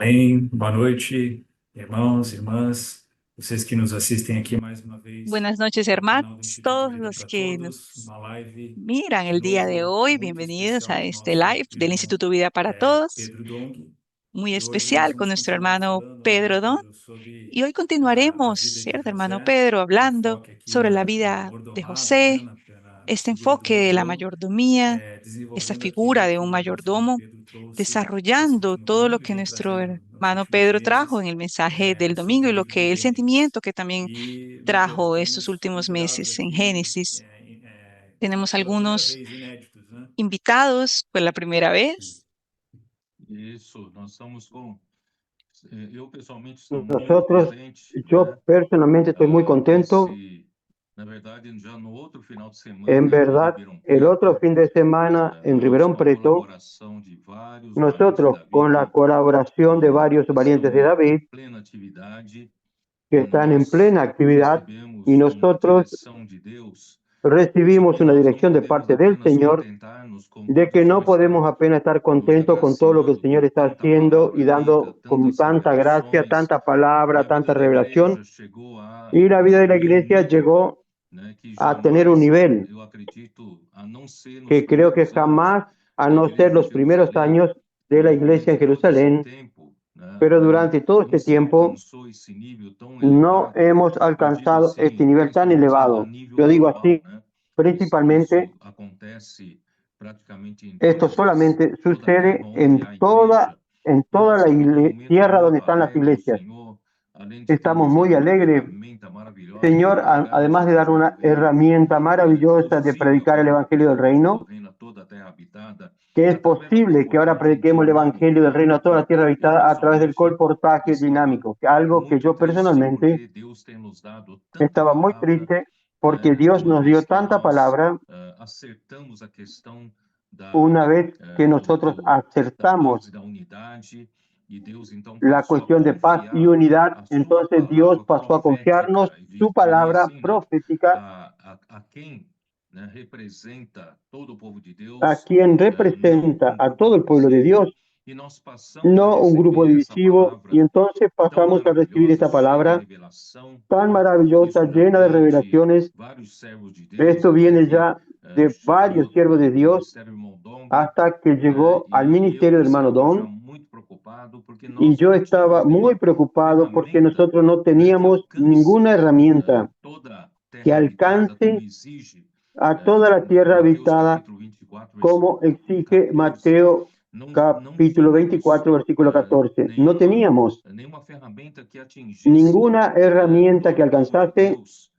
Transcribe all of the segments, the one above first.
Bem, boa noite, irmãos, irmãs, vocês que nos assistem aqui mais uma vez Buenas noches, no hermanos, canal do Instituto todos Vida los para que Todos, nos uma live miran de el día de novo hoy. muito Bienvenidos especial a com o este nosso live del irmão Instituto Vida para Todos, Pedro Dong. muy E hoje nós especial con vamos nuestro continuar hermano falando, né, Pedro Don. Pedro, sobre Y hoy a continuaremos, vida de ¿cierto, hermano José, Pedro, com hablando enfoque aqui sobre la no vida de mordomado, né, José, na este figura do enfoque de la mordomo, mayordomía, esta desenvolvendo figura aquilo de un que nosso irmão mayordomo, Pedro trouxe nesse desarrollando último todo lo domingo e que vem nuestro trazendo nos hermano últimos Pedro trajo en meses el mensaje del domingo sobre y o lo livro de que el Gênesis. sentimiento que también E trajo estos temos últimos convidados meses en aqui Génesis. Tenemos pela primeira algunos vez, inéditos, né? invitados por la primera vez. Isso, nós estamos com. Eu pessoalmente estou muito Nosotros, contente, yo né? personalmente estoy muy contento. Na verdade, já no outro final de semana En aqui em verdad, Ribeirão el otro Preto, fin de semana en nós Ribeirón com a Preto, colaboração de vários valentes de nosotros Davi con la colaboración de varios que valientes estão de em David plena atividade, que están en nós plena actividad y recebemos uma nosotros direção de Deus de recibimos que una nós não dirección de podemos parte del apenas Señor contentar-nos com de tudo que que no o Senhor podemos apenas estar nos contentos con todo lo que el agraciando Señor com está tanta haciendo y palavra rica, dando con tantas tanta gracia, revelações. tanta E palabra, a vida tanta da igreja revelación. chegou a Y la vida de la um iglesia nível, llegó né, que a tener un jamais, nivel eu acredito, a não ser nos que creo que primeiros anos jamás, a da no ser igreja em los primeros Jerusalém, años de la iglesia durante en todo esse Jerusalén, tempo, né, pero durante todo não este se tiempo alcançou esse nível tão no elevado. hemos Eu digo alcanzado este assim, nivel tan principalmente a elevado. nível Yo digo global, así, né? principalmente, Isso acontece praticamente em esto solamente toda a terra sucede onde há igreja. en E toda nós la estamos realmente tierra donde muito están las alegres, o iglesias. Senhor, além de ter Estamos nos muy dado uma alegres, ferramenta maravilhosa de Señor, predicar además este de dar evangelho una do reino, herramienta que é maravillosa de possível predicar que el agora Evangelio del prediquemos o Reino, reino a toda a terra habitada, que es através do posible que ahora colportagem prediquemos el Evangelio del dinâmica, Reino a toda la tierra eu habitada a través del pessoalmente colportaje estava dinámico, que algo que muito yo triste personalmente porque Deus tem nos dado tanta estaba muy palavra, triste porque né, Dios uma nos vez dio que tanta nós palabra, acertamos a questão una vez que do, nosotros do, da acertamos paz e da unidade, e Deus então la passou a cuestión de paz y confiar unidad, a sua entonces Dios palavra pasó a confiarnos profética, su diria palabra assim, né, profética a quem, né, representa todo o povo de a Deus, quien não representa um a grupo todo el pueblo de divisivo, Dios, e nós passamos a no un grupo receber essa divisivo, y palavra entonces tão pasamos a recibir maravilhosa, esta cheia de palabra revelação. tan Que maravillosa, isso já llena de vem de revelaciones. vários servos de Deus, Esto até viene que ya de varios chegou siervos de no Dios Ministério Irmão Dong, hasta que llegó al e eu ministerio del hermano estava já Don, muito preocupado porque y nós yo não estaba tínhamos muy nenhuma preocupado porque ferramenta, nosotros no né, que teníamos alcance ninguna herramienta toda a que terra habitada, como alcance exige a toda la tierra Mateus habitada, capítulo 24, como versículo exige 14. Mateo Não capítulo tínhamos 24, versículo 14. No teníamos nenhuma ferramenta que atingisse ninguna herramienta todo que o povo de alcanzase Deus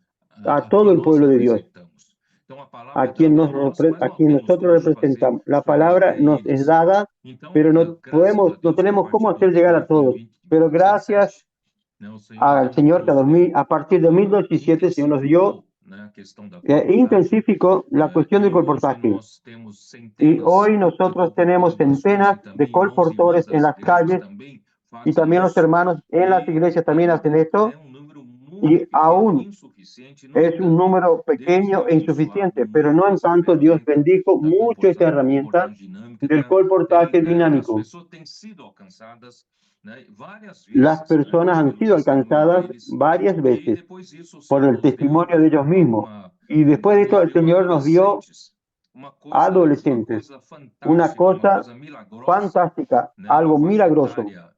a a quem todo el nós pueblo de Dios, representamos. Então a palavra é dada a nós, mas a nós quien temos nosotros como fazer representamos. La chegar palabra até nos es eles. dada, Então, pero no graças a podemos, no Deus que a tenemos cómo partir hacer de llegar a todos. Pero gracias 2017, né, o Senhor al Señor que nos a partir de 2017 el Señor nos dio, intensificou, né, a questão da colportagem, intensificó la cuestión e del hoje colportaje. nós temos Y centenas hoy de nosotros tenemos colportores nas ruas centenas e de também irmãos e irmãs colportores en das las igrejas calles, também y fazem también los isso, hermanos en las e iglesias también hacen ainda esto, é um número muito y pequeno, aún insuficiente. No es un entanto, número Deus pequeño tem e abençoado insuficiente, pero no muito en essa tanto Dios ferramenta bendijo mucho esta herramienta colportagem dinâmica, del colportaje as dinámico. pessoas têm sido alcançadas, né, várias Las vezes, né, personas han pelo sido testemunho alcanzadas deles, varias e veces depois disso o por Senhor el nos deu testimonio de ellos mismos. Y después de esto el nos deu Señor nos dio adolescentes, uma adolescentes, coisa una fantástica, uma cosa coisa milagrosa, fantástica, né, uma algo faixa milagroso, etária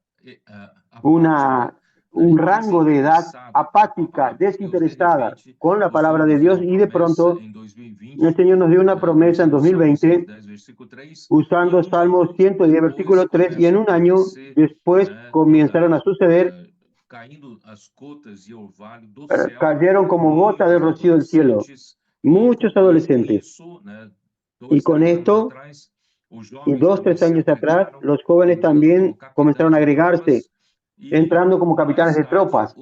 apática, una, né, un e rango de edad desinteressada com a apática, palavra de Deus. De desinteresada repente, con la o Senhor palabra de nos deu Dios uma y de promessa pronto em el 2020, Señor nos dio una promesa en usando o Salmo 2020 110, versículo 3, e em usando um Salmos ano 110, depois versículo 3, y en começa a un año acontecer, después né, comenzaron a suceder, caindo as gotas de orvalho do céu, cayeron como gota de muitos rocío del cielo, adolescentes, muchos e com adolescentes. isso, né, Y dois, con três anos esto, atrás, os y jovens dos, também tres se años atrás, agregaram, los jóvenes entrando como también comenzaron capitães a de agregarse, tropas, e entrando como capitanes mais de tarde tropas.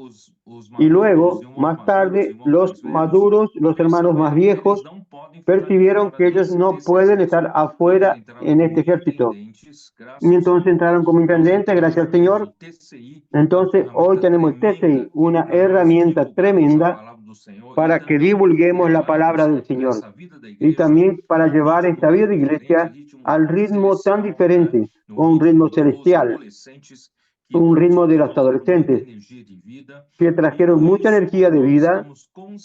os Y maduros, luego, irmãos más maduros, tarde, irmãos los mais velhos, maduros, los hermanos más perceberam que eles viejos, não podem ficar de percibieron fora que ellos no desse pueden exército. estar E eles afuera entraram en este como ejército. intendentes, Y graças ao entonces Senhor. entraron como Nós intendentes, então gracias al hoje temos Señor. o TCI, uma Entonces, hoy ferramenta tenemos el tremenda TCI, una para nós herramienta divulgarmos a tremenda palavra do Senhor e para que também divulguemos la palabra levarmos del Señor essa vida da y igreja también a para um llevar ritmo esta vida de diferente, iglesia ritmo al ritmo tan celestial, né? diferente, No con un ritmo ritmo dos celestial, adolescentes un ritmo de los adolescentes que trajeron mucha energía de vida,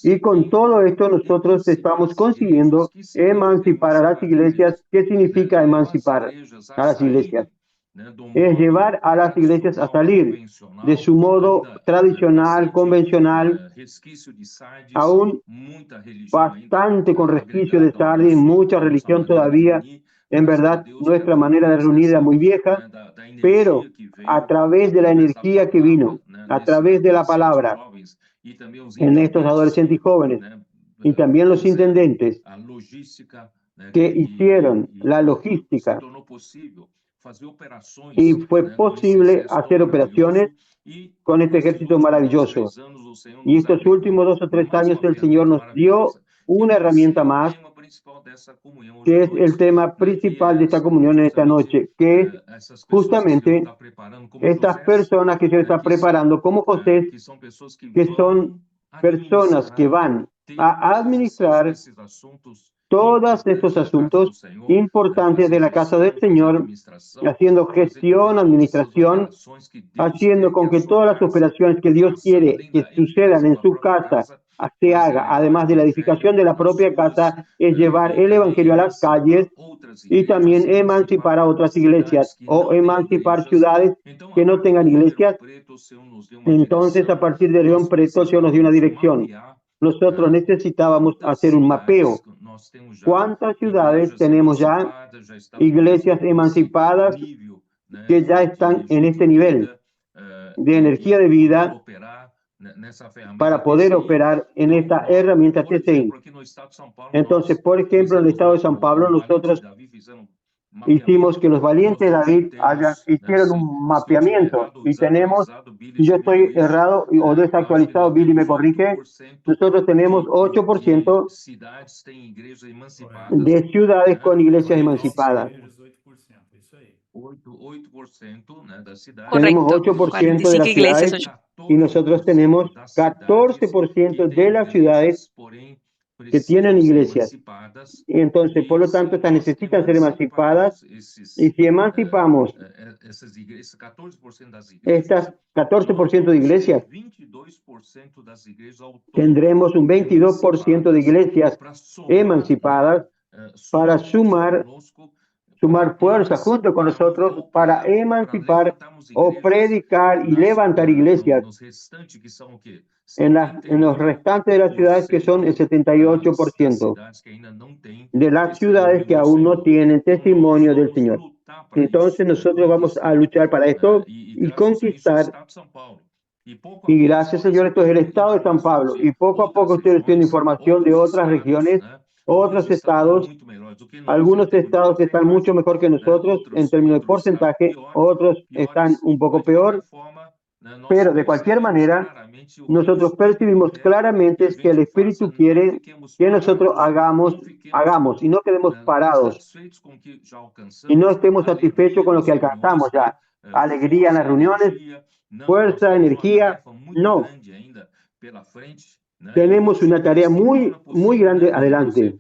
y con todo esto nosotros estamos consiguiendo emancipar a las iglesias. ¿Qué significa emancipar a las iglesias? Es llevar a las iglesias a salir de su modo tradicional, convencional, aún bastante con resquicio de Sardis, mucha religión todavía. En verdad, nuestra manera de reunir era muy vieja, pero a través de la energía que vino, a través de la palabra, en estos adolescentes y jóvenes, y también los intendentes que hicieron la logística, y fue posible hacer operaciones con este ejército maravilloso. Y estos últimos 2 o 3 años el Señor nos dio una herramienta más, que es el tema principal de esta comunión en esta noche, que es justamente estas personas que se están preparando como José, que son personas que van a administrar todos estos asuntos importantes de la casa del Señor, haciendo gestión, administración, haciendo con que todas las operaciones que Dios quiere que sucedan en su casa se haga, además de la edificación de la propia casa, es llevar el Evangelio a las calles y también emancipar a otras iglesias o emancipar ciudades que no tengan iglesias. Entonces, a partir de León Preto, Señor nos dio una dirección. Nosotros necesitábamos hacer un mapeo. ¿Cuántas ciudades tenemos ya iglesias emancipadas que ya están en este nivel de energía de vida para poder operar en esta herramienta TCI? Entonces, por ejemplo, en el estado de San Pablo, nosotros hicimos que los valientes de David hicieron un mapeamiento, y tenemos, si yo estoy errado o desactualizado, Billy me corrige, nosotros tenemos 8% de ciudades con iglesias emancipadas. Tenemos 8% de las ciudades, y nosotros tenemos 14% de las ciudades que tienen iglesias. Y entonces, por lo tanto, estas necesitan ser emancipadas, y si emancipamos estas 14% de iglesias, tendremos un 22% de iglesias emancipadas para sumar fuerza junto con nosotros para emancipar o predicar y levantar iglesias en los restantes de las ciudades, que son el 78% de las ciudades que aún no tienen testimonio del Señor. Entonces nosotros vamos a luchar para esto y conquistar. Y gracias, Señor, esto es el estado de San Pablo. Y poco a poco ustedes tienen información de otras regiones, otros estados. Algunos estados están mucho mejor que nosotros en términos de porcentaje, otros están un poco peor, pero de cualquier manera, nosotros percibimos claramente que el Espíritu quiere que nosotros hagamos y no quedemos parados y no estemos satisfechos con lo que alcanzamos ya. Alegría en las reuniones, fuerza, energía, no. Tenemos una tarea muy, muy grande adelante.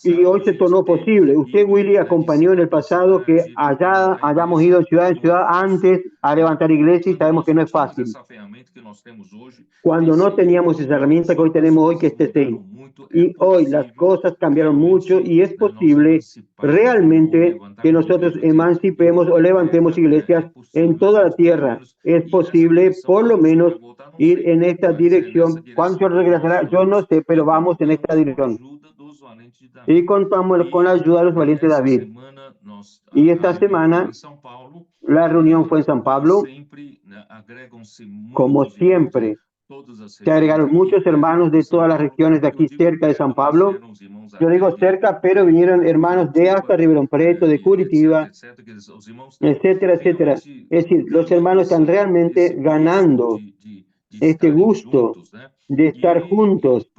Y hoy se tornó posible. Usted, Willy, acompañó en el pasado que allá hayamos ido ciudad en ciudad antes a levantar iglesias, y sabemos que no es fácil. Cuando no teníamos esa herramienta que hoy tenemos hoy, que es TCI. Y hoy las cosas cambiaron mucho, y es posible realmente que nosotros emancipemos o levantemos iglesias en toda la tierra. Es posible, por lo menos, ir en esta dirección. ¿Cuándo regresará? Yo no sé, pero vamos en esta dirección. Y contamos con la ayuda de los valientes de David. Y esta semana la reunión fue en San Pablo. Como siempre, se agregaron muchos hermanos de todas las regiones de aquí cerca de San Pablo. Yo digo cerca, pero vinieron hermanos de hasta Ribeirão Preto, de Curitiba, etcétera, etcétera. Es decir, los hermanos están realmente ganando este gusto de estar juntos.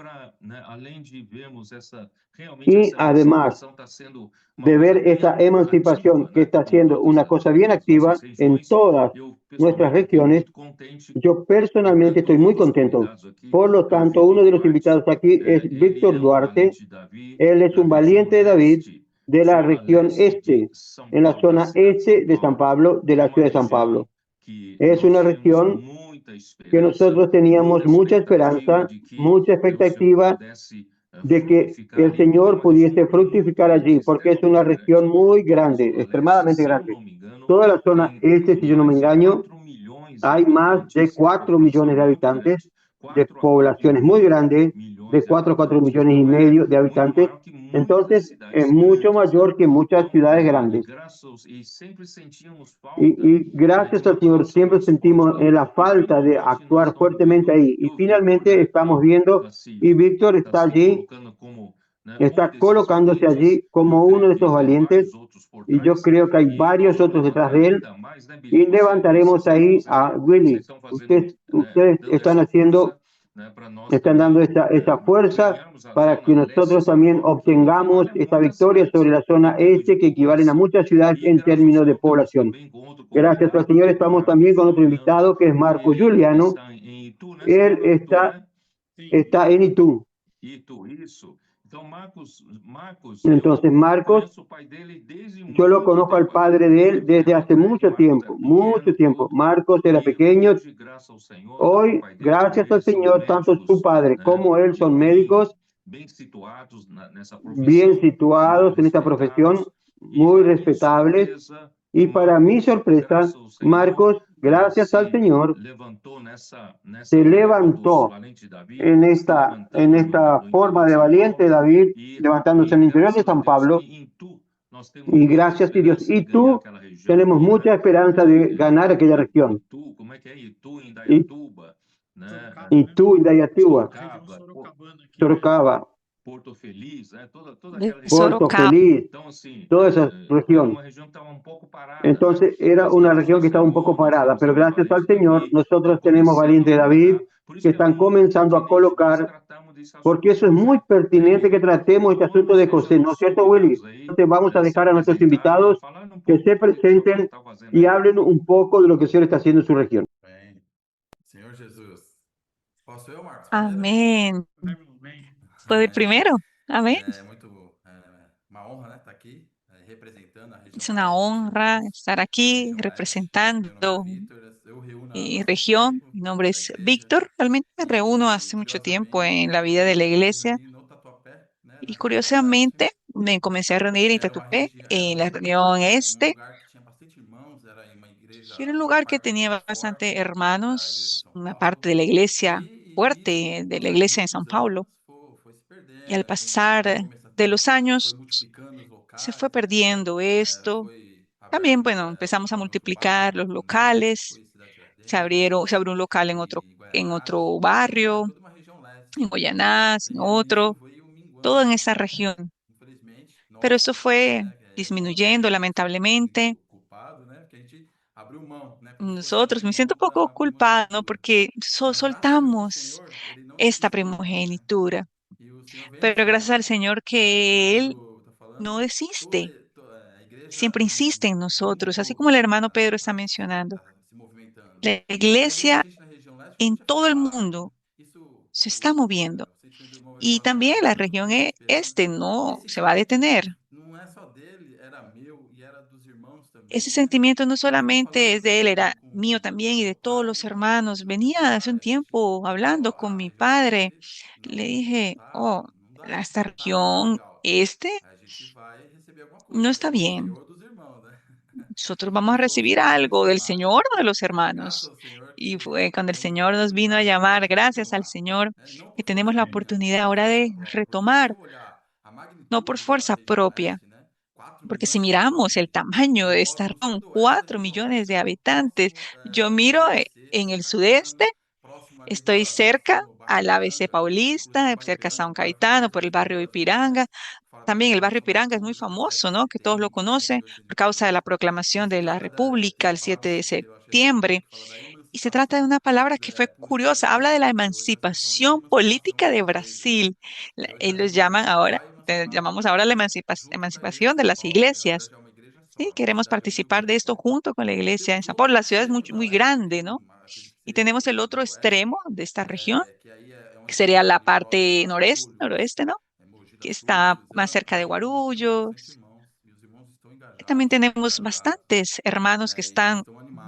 Y además de ver esa emancipación que está siendo una cosa bien activa en todas nuestras regiones, yo personalmente estoy muy contento. Por lo tanto, uno de los invitados aquí es Víctor Duarte. Él es un valiente de David de la región este, en la zona este de San Pablo, de la ciudad de San Pablo. Es una región que nosotros teníamos mucha esperanza, mucha expectativa de que el Señor pudiese fructificar allí, porque es una región muy grande, extremadamente grande. Toda la zona este, si yo no me engaño, hay más de 4 millones de habitantes, de poblaciones muy grandes, de 4 millones y medio de habitantes. Entonces, es mucho mayor que muchas ciudades grandes. Y gracias al Señor siempre sentimos la falta de actuar fuertemente ahí. Y finalmente estamos viendo, y Víctor está allí, está colocándose allí como uno de esos valientes, y yo creo que hay varios otros detrás de él, y levantaremos ahí a Willy. Ustedes están dando esa fuerza para que nosotros también obtengamos esta victoria sobre la zona este, que equivalen a muchas ciudades en términos de población. Gracias al Señor, estamos también con otro invitado que es Marco Juliano. Él está en Itu. Entonces, Marcos, yo lo conozco al padre de él desde hace mucho tiempo, mucho tiempo. Marcos era pequeño. Hoy, gracias al Señor, tanto su padre como él son médicos, bien situados en esta profesión, muy respetables. Y para mi sorpresa, Marcos, gracias al Señor, se levantó en esta forma de valiente David, levantándose en el interior de San Pablo. Y gracias a Dios. Y tú, tenemos mucha esperanza de ganar aquella región. Y tú, Indaiatuba, Sorocaba, Porto Feliz, toda esa región. Entonces era una región que estaba un poco parada, pero gracias al Señor nosotros tenemos valiente David que están comenzando a colocar, porque eso es muy pertinente que tratemos este asunto de José, ¿no es cierto, Willy? Entonces vamos a dejar a nuestros invitados que se presenten y hablen un poco de lo que el Señor está haciendo en su región. Señor Jesús. Posso eu, Marcos? Amén. ¿Puedo ir primero? Amén. É muito uma honra, né, estar aqui representando a região Es una leste, honra estar a aquí região leste. Meu nome é representando Vitor, eu reúno há mi bastante región. tempo Mi nombre na es igreja Víctor. Realmente me reúno e hace mucho tiempo curiosamente en la vida de la eu me iglesia reuni no Tatuapé, né, y na região leste, curiosamente me comencé a reunir en que era uma Tatupé, região, era en la um, región um este. lugar que tinha bastante irmãos, era uma igreja, Y era un uma lugar que parte da igreja tenía forte bastante da igreja de hermanos, São una Paulo. parte de la iglesia E fuerte isso, de la iglesia en durante San os Paulo. anos, foi se Y al perdendo. A gente pasar começa a de ter, los foi años, multiplicando os se fue locais, né? perdiendo esto. Foi También, aberto bueno, empezamos a local em outro multiplicar bairro los também, locales. foi Cidade Se Tiradentes se abrió un local e en Guaianazes. otro Então, é barrio, toda uma região leste. en Guayanás, en E isso otro, veio todo minguando, en esa región. infelizmente. Pero Nós, eso fue né, nós disminuyendo, me sinto um lamentablemente. pouquinho culpado, né? Porque a gente abriu mão, né? Como se fosse Nosotros, abrir me siento mão un poco da culpada, ¿no? primogenitura. Porque Mas graças ao soltamos Senhor, Ele não esta desistiu de nós, né? primogenitura. E o Senhor vem Pero gracias al restaurando, Señor né? Assim que Él Pedro está falando, no né? desiste, A igreja siempre insiste en como um nosotros, así como todo, el né? hermano Pedro está mencionando. Tá se movimentando. La E a iglesia gente na região leste foi en muito todo el afetado. mundo Isso, se está moviendo. eu sei que o irmão vai Y falar assim, también ah, la mas eu tô región com esperança. este no Esse se va a sentimento detener. não é só dele, era meu e era dos irmãos Ese também, né? sentimiento no Eu venho solamente falando es de él, era mío com también y de meu todos pai, los né? hermanos. A gente Venía hace vai, un a gente tiempo fala, hablando ó, con a mi região padre. leste Le não dije, tá, oh, não dá, esta não tá muito región legal. este A gente vai receber alguma no coisa, está ou do bien. Senhor ou dos irmãos, né? Nosotros vamos a E fomos recibir chamados a algo del dizimar, né? Señor o de los Mas graças hermanos. ao Senhor Y que fue cuando el temos a Señor nos vino a oportunidade agora llamar, de gracias al retomar, Señor, né? Não que por tenemos força la minha, oportunidad por ahora força de própria, porque se retomar, eu olhar a no por magnitude da fuerza região propia, leste, né? 4 porque si milhões de miramos el habitantes, tamaño de esta no región, sudoeste da 4 região millones de leste, habitantes, próximo yo do miro ABC, en el Caetano, sudeste. próximo ali Estoy do cerca nosso bairro al ABC Ipiranga, inclusive Paulista, o bairro cerca a Ipiranga, San um bairro Caetano, por el bastante barrio importante, né? Ipiranga. Fora da También el barrio proclamação da Ipiranga es muy República, 7 famoso, de ¿no? Que todos lo setembro, né? De conocen, por causa de 82. la E proclamación se de la trata República tem el uma palavra 7 de que eu achei interessante septiembre. que fala da Y se trata de emancipação una palabra que fue política curiosa. do Habla de la Brasil, que hoje nós estamos chamando de emancipación emancipação política do de igreja, né? Brasil. Que hoje a Ellos região llaman leste ahora, vai emancipar llamamos ahora la junto com a igreja emancipación de de São las Paulo, que agora iglesias. já é uma igreja Sí, só, uma queremos cidade muito participar de grande. esto junto con la E iglesia en temos San o Paulo. outro La ciudad es muy, extremo da muy leste, grande, que ¿no? acredito que Y seria tenemos el o otro noroeste, extremo de esta región, que aí é que onde sería fica la ali parte próximo a noreste, Guarulhos, noroeste, ¿no? Mogi Que das está Cruzes, más cerca de aí a gente tem bastante Guarulhos. irmãos, e os irmãos estão También engajados, tenemos engajados, bastantes hermanos que né, e están estão animados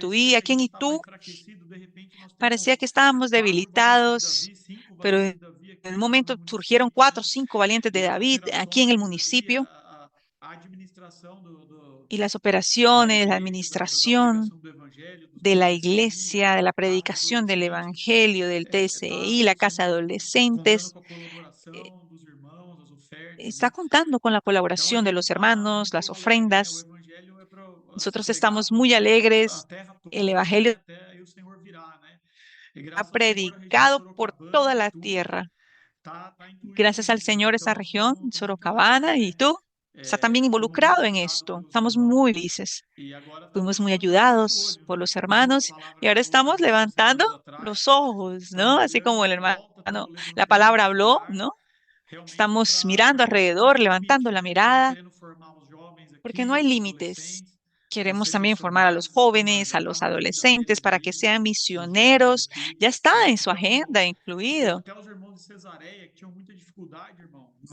Tatuí, aquí en Itu, parecía que estábamos debilitados, pero en un momento surgieron 4 o 5 valientes de David aquí en el municipio y las operaciones, la administración de la iglesia, de la predicación del evangelio, del TSI, la casa de adolescentes, está contando con la colaboración de los hermanos, las ofrendas. Nosotros estamos muy alegres. El evangelio ha predicado por toda la tierra. Gracias al Señor, esta región, Sorocabana, y tú, está también involucrado en esto. Estamos muy felices. Fuimos muy ayudados por los hermanos y ahora estamos levantando los ojos, ¿no? Así como el hermano, la palabra habló, ¿no? Estamos mirando alrededor, levantando la mirada, porque no hay límites. Queremos también formar a los jóvenes, a los adolescentes, para que sean misioneros. Ya está en su agenda incluido.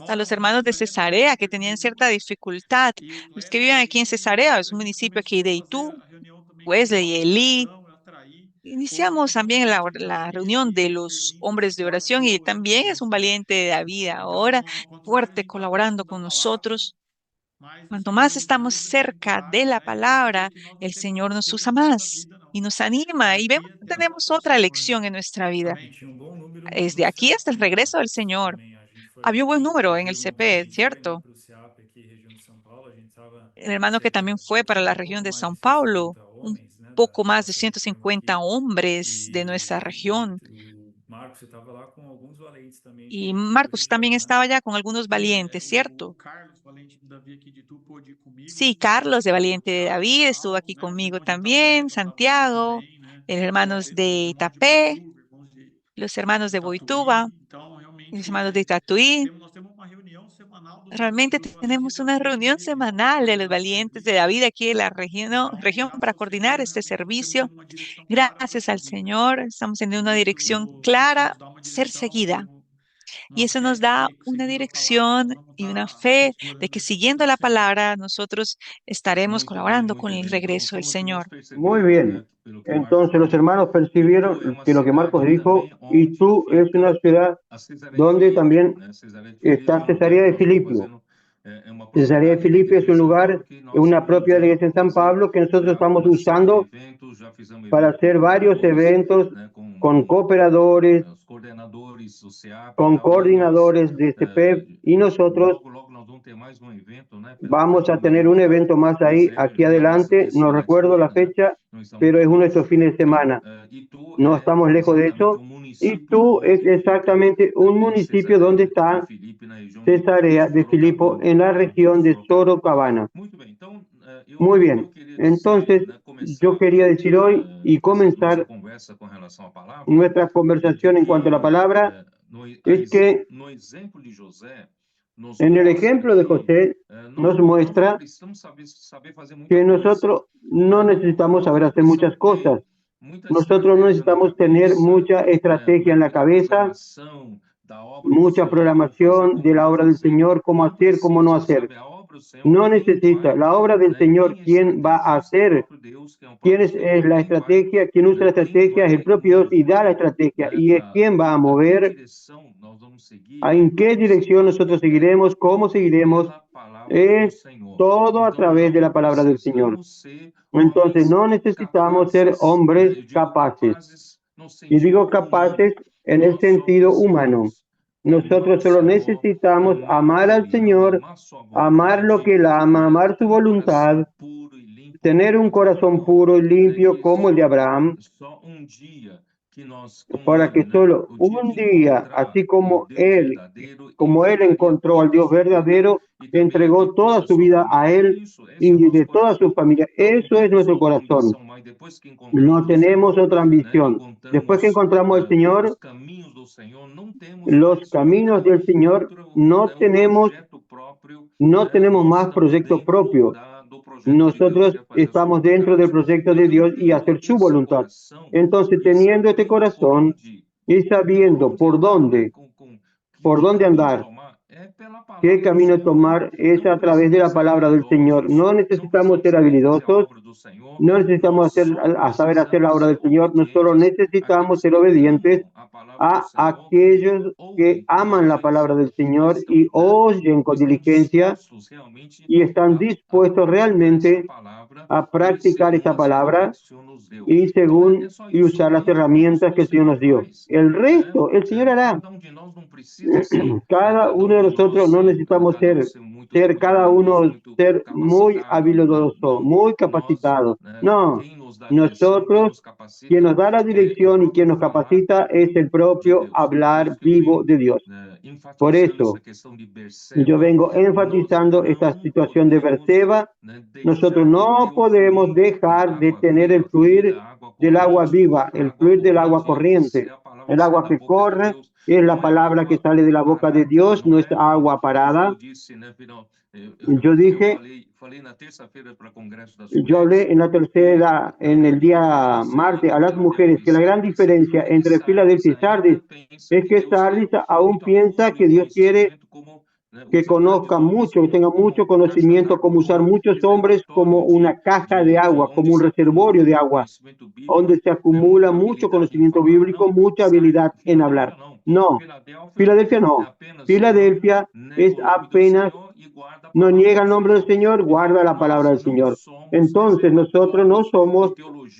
A los hermanos de Cesarea que tenían cierta dificultad. Los que viven aquí en Cesarea, es un municipio aquí de Itu, Wesley y Elí. Iniciamos también la reunión de los hombres de oración y también es un valiente de David ahora, fuerte, colaborando con nosotros. Cuanto más estamos cerca de la palabra, el Señor nos usa más y nos anima y vemos que tenemos otra lección en nuestra vida. Desde aquí hasta el regreso del Señor. Había un buen número en el CP, ¿cierto? El hermano que también fue para la región de São Paulo, un poco más de 150 hombres de nuestra región. Y Marcos también estaba allá con algunos valientes, ¿cierto? Sí, Carlos de Valiente de David estuvo aquí conmigo también, Santiago, los hermanos de Itapé, los hermanos de Boituva, los hermanos de Tatuí. Realmente tenemos una reunión semanal de los valientes de David aquí en la región para coordinar este servicio. Gracias al Señor, estamos en una dirección clara, ser seguida. Y eso nos da una dirección y una fe de que siguiendo la palabra nosotros estaremos colaborando con el regreso del Señor. Muy bien. Entonces los hermanos percibieron que lo que Marcos dijo, y tú es una ciudad donde también está Cesarea de Filipio. Cesarea de Filipio es un lugar, una propia de la iglesia de San Pablo que nosotros estamos usando para hacer varios eventos con cooperadores, con coordinadores de CPEP y nosotros vamos a tener un evento más ahí, aquí adelante, no recuerdo la fecha, pero es uno de estos fines de semana. No estamos lejos de eso. Y tú es exactamente un municipio donde está Cesarea de Filipo, en la región de Sorocabana. Muy bien, entonces yo quería decir hoy y comenzar nuestra conversación en cuanto a la palabra, es que en el ejemplo de José nos muestra que nosotros no necesitamos saber hacer muchas cosas. Nosotros no necesitamos tener mucha estrategia en la cabeza, mucha programación de la obra del Señor, cómo hacer, cómo no hacer. No necesita. La obra del Señor, ¿quién va a hacer? ¿Quién es la estrategia? ¿Quién usa la estrategia? Es el propio Dios y da la estrategia. ¿Y es quién va a mover? ¿En qué dirección nosotros seguiremos? ¿Cómo seguiremos? Es todo a través de la palabra del Señor. Entonces no necesitamos ser hombres capaces. Y digo capaces en el sentido humano. Nosotros solo necesitamos amar al Señor, amar lo que Él ama, amar su voluntad, tener un corazón puro y limpio como el de Abraham, para que solo un día, así como Él encontró al Dios verdadero, entregó toda su vida a Él y de toda su familia. Eso es nuestro corazón. No tenemos otra ambición. Después que encontramos al Señor, los caminos del Señor, no tenemos más proyecto propio. Nosotros estamos dentro del proyecto de Dios y hacer su voluntad. Entonces, teniendo este corazón y sabiendo por dónde andar, qué camino tomar, es a través de la palabra del Señor. No necesitamos ser habilidosos, No necesitamos saber hacer la obra del Señor, nosotros necesitamos ser obedientes a aquellos que aman la palabra del Señor y oyen con diligencia y están dispuestos realmente a practicar esa palabra y usar las herramientas que el Señor nos dio. El resto, el Señor hará. Cada uno de nosotros no necesitamos ser muy habilidoso, muy capacitado. No, nosotros, quien nos da la dirección y quien nos capacita es el propio hablar vivo de Dios. Por eso, yo vengo enfatizando esta situación de Berseba. Nosotros no podemos dejar de tener el fluir del agua viva, el fluir del agua corriente. El agua que corre es la palabra que sale de la boca de Dios, no es agua parada. Yo hablé en el día martes a las mujeres que la gran diferencia entre Filadelfia y Sardis es que Sardis aún piensa que Dios quiere que conozca mucho, que tenga mucho conocimiento, como usar muchos hombres como una caja de agua, como un reservorio de agua, donde se acumula mucho conocimiento bíblico, mucha habilidad en hablar. No, Filadelfia no. Filadelfia es apenas, no niega el nombre del Señor, guarda la palabra del Señor. Entonces nosotros no somos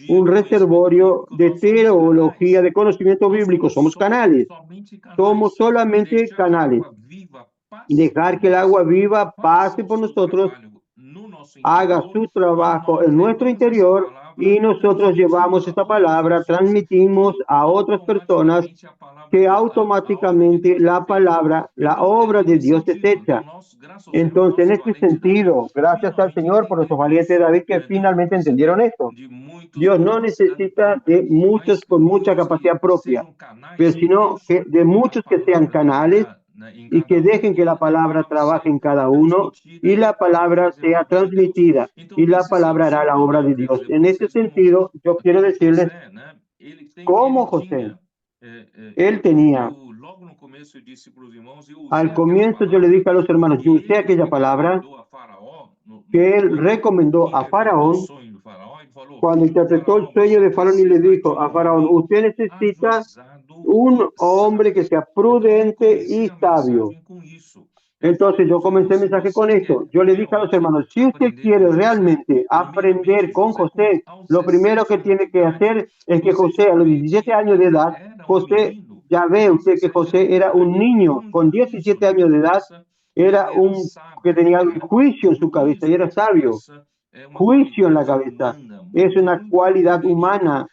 un reservorio de teología, de conocimiento bíblico, somos canales. Somos solamente canales. Dejar que el agua viva pase por nosotros, haga su trabajo en nuestro interior y nosotros llevamos esta palabra, transmitimos a otras personas que automáticamente la palabra, la obra de Dios es hecha. Entonces, en este sentido, gracias al Señor por nuestros valientes de David que finalmente entendieron esto. Dios no necesita de muchos con mucha capacidad propia, pero sino que de muchos que sean canales y que dejen que la palabra trabaje en cada uno y la palabra sea transmitida y la palabra hará la obra de Dios. En ese sentido, yo quiero decirles, como José, él tenía, al comienzo yo le dije a los hermanos, yo usé aquella palabra que él recomendó a Faraón cuando interpretó el sueño de Faraón y le dijo a Faraón, usted necesita un hombre que sea prudente y sabio. Entonces yo comencé el mensaje con esto. Yo le dije a los hermanos, si usted quiere realmente aprender con José, lo primero que tiene que hacer es que José, a los 17 años de edad, José, ya ve usted que José era un niño, con 17 años de edad, era que tenía juicio en su cabeza y era sabio. Juicio en la cabeza es una cualidad humana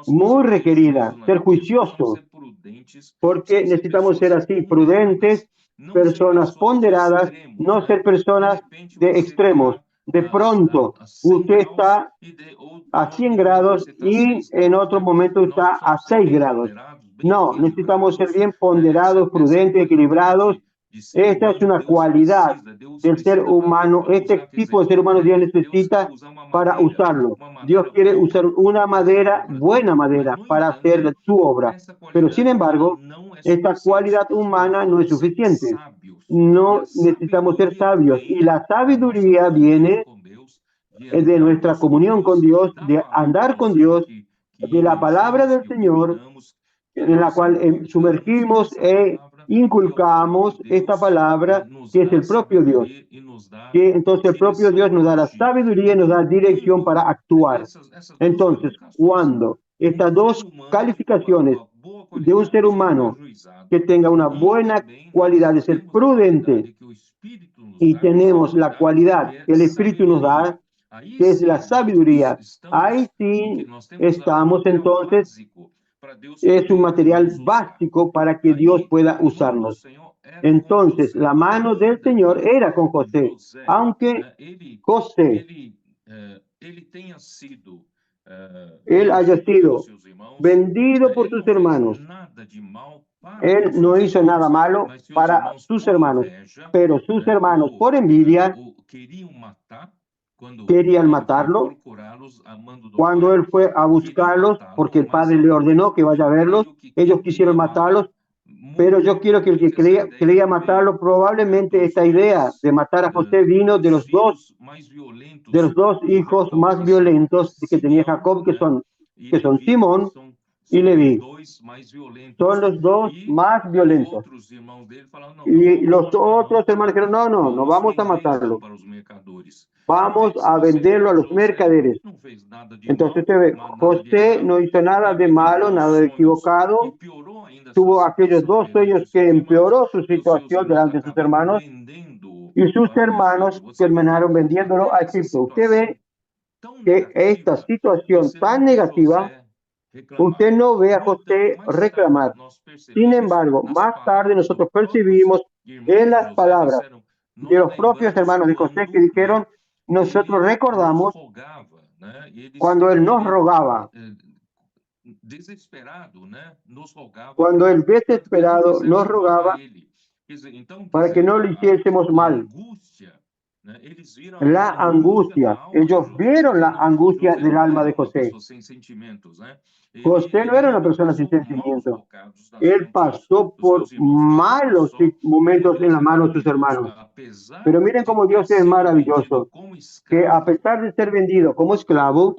muy requerida, ser juicioso, porque necesitamos ser así, prudentes, personas ponderadas, no ser personas de extremos. De pronto, usted está a 100 grados y en otro momento está a 6 grados. No, necesitamos ser bien ponderados, prudentes, equilibrados. Esta es una cualidad del ser humano. Este tipo de ser humano Dios necesita para usarlo. Dios quiere usar una madera, buena madera, para hacer su obra. Pero sin embargo, esta cualidad humana no es suficiente. No necesitamos ser sabios. Y la sabiduría viene de nuestra comunión con Dios, de andar con Dios, de la palabra del Señor, en la cual sumergimos e inculcamos esta palabra que es el propio Dios. Que entonces el propio Dios nos da la sabiduría y nos da dirección para actuar. Entonces, cuando estas dos calificaciones de un ser humano que tenga una buena cualidad de ser prudente y tenemos la cualidad que el Espíritu nos da, que es la sabiduría, ahí sí estamos entonces, es un material básico para que Dios pueda usarnos. Entonces, la mano del Señor era con José, aunque José, él haya sido vendido por sus hermanos. Él no hizo nada malo para sus hermanos, pero sus hermanos, por envidia, querían matarlo. Cuando él fue a buscarlos, porque el padre le ordenó que vaya a verlos, ellos quisieron matarlos Pero yo quiero que el que quería matarlo, probablemente esta idea de matar a José vino de los dos hijos más violentos que tenía Jacob, que son Simón y Leví. Son los dos más violentos. Y los otros hermanos dijeron, no vamos a matarlo. Vamos a venderlo a los mercaderes. Entonces usted ve, José no hizo nada de malo, nada de equivocado. Tuvo aquellos dos sueños que empeoró su situación delante de sus hermanos. Y sus hermanos terminaron vendiéndolo a Egipto. Usted ve que esta situación tan negativa, usted no ve a José reclamar. Sin embargo, más tarde nosotros percibimos en las palabras de los propios hermanos de José que dijeron, nosotros recordamos cuando él nos rogaba, cuando el desesperado nos rogaba para que no le hiciésemos mal. La angustia, ellos vieron la angustia del alma de José. José no era una persona sin sentimientos. Él pasó por malos momentos en la mano de sus hermanos. Pero miren cómo Dios es maravilloso, que a pesar de ser vendido como esclavo,